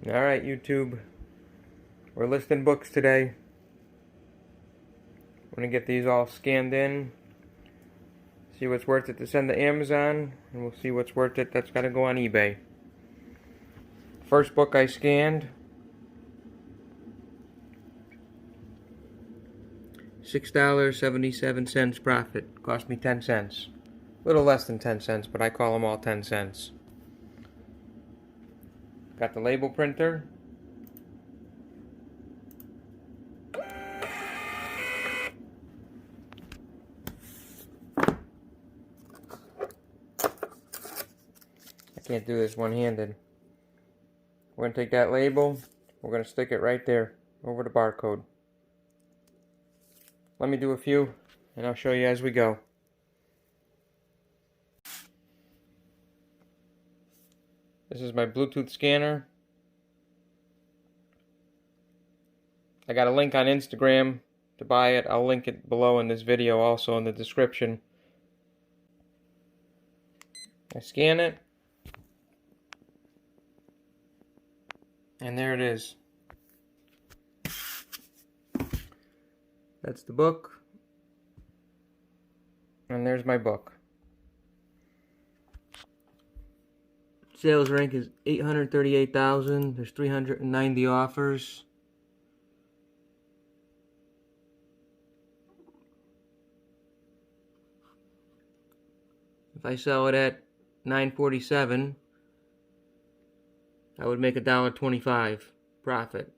Alright, YouTube. We're listing books today. I'm going to get these all scanned in. See what's worth it to send to Amazon. And we'll see what's worth it that's got to go on eBay. First book I scanned. $6.77 profit. Cost me 10 cents. A little less than 10 cents, but I call them all 10 cents. Got the label printer. I can't do this one-handed. We're going to take that label. We're going to stick it right there over the barcode. Let me do a few and I'll show you as we go. This is my Bluetooth scanner. I got a link on Instagram to buy it. I'll link it below in this video, also in the description. I scan it. And there it is. That's the book. And there's my book. Sales rank is 838,000. There's 390 offers. If I sell it at $9.47, I would make $1.25 profit.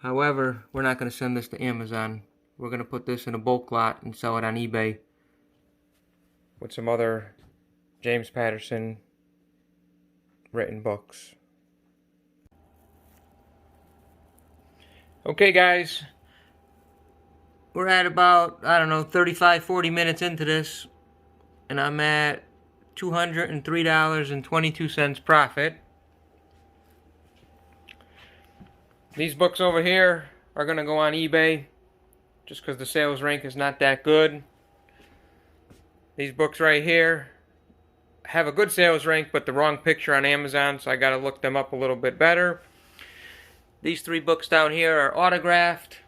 However, we're not going to send this to Amazon. We're going to put this in a bulk lot and sell it on eBay with some other James Patterson written books. Okay guys, we're at about, I don't know, 35-40 minutes into this, and I'm at $203.22 profit. These books over here are going to go on eBay just because the sales rank is not that good. These books right here have a good sales rank but the wrong picture on Amazon, so I got to look them up a little bit better. These three books down here are autographed.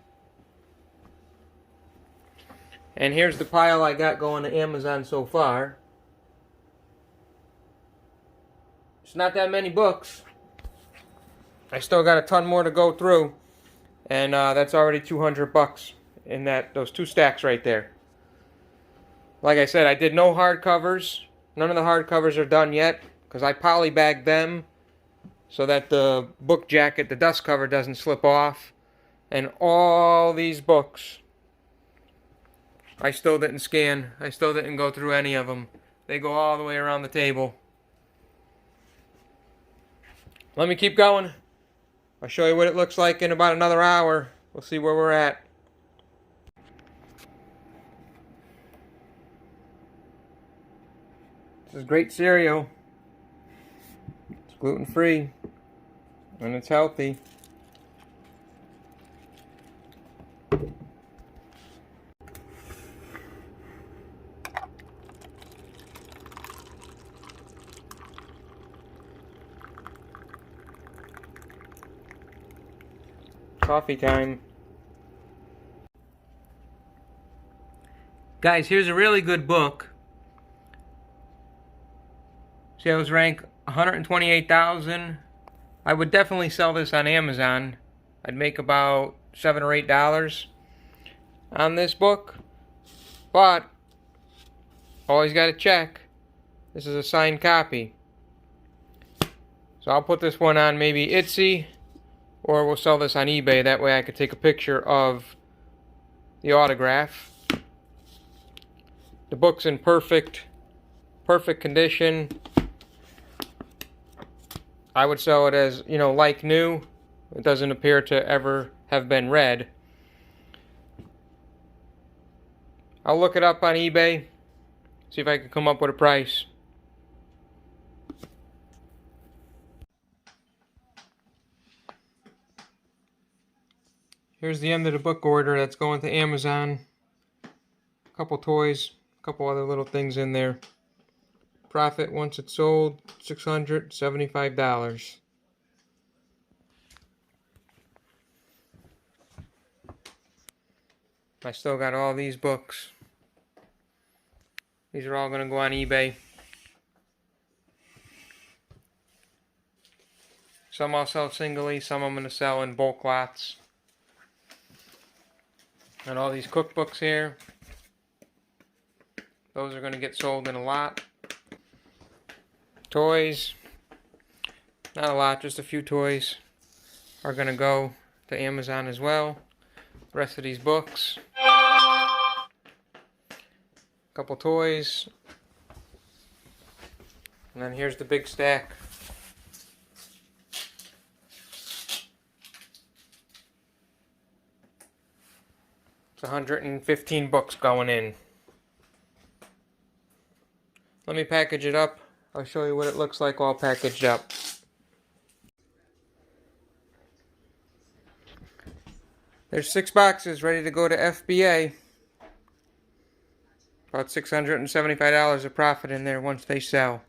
And here's the pile I got going to Amazon so far. It's not that many books. I still got a ton more to go through, and that's already $200 in those two stacks right there. Like I said, I did no hardcovers. None of the hardcovers are done yet because I polybagged them so that the book jacket, the dust cover, doesn't slip off. And all these books, I still didn't scan. I still didn't go through any of them. They go all the way around the table. Let me keep going. I'll show you what it looks like in about another hour. We'll see where we're at. This is great cereal. It's gluten-free. And it's healthy. Coffee time. Guys, here's a really good book. Sales rank 128,000. I would definitely sell this on Amazon. I'd make about $7 or $8 on this book. But always got to check. This is a signed copy. So I'll put this one on maybe Etsy, or we'll sell this on eBay. That way I could take a picture of the autograph. The book's in perfect condition. I would sell it as, you know, like new. It doesn't appear to ever have been read. I'll look it up on eBay, see if I can come up with a price. Here's the end of the book order that's going to Amazon. A couple toys, a couple other little things in there. Profit once it's sold, $675. I still got all these books. These are all going to go on eBay. Some I'll sell singly, some I'm going to sell in bulk lots. And all these cookbooks here, those are going to get sold in a lot. Toys, not a lot, just a few toys are going to go to Amazon as well. The rest of these books, a couple toys, and then here's the big stack. It's 115 books going in. Let me package it up. I'll show you what it looks like all packaged up. There's 6 boxes ready to go to FBA. About $675 of profit in there once they sell.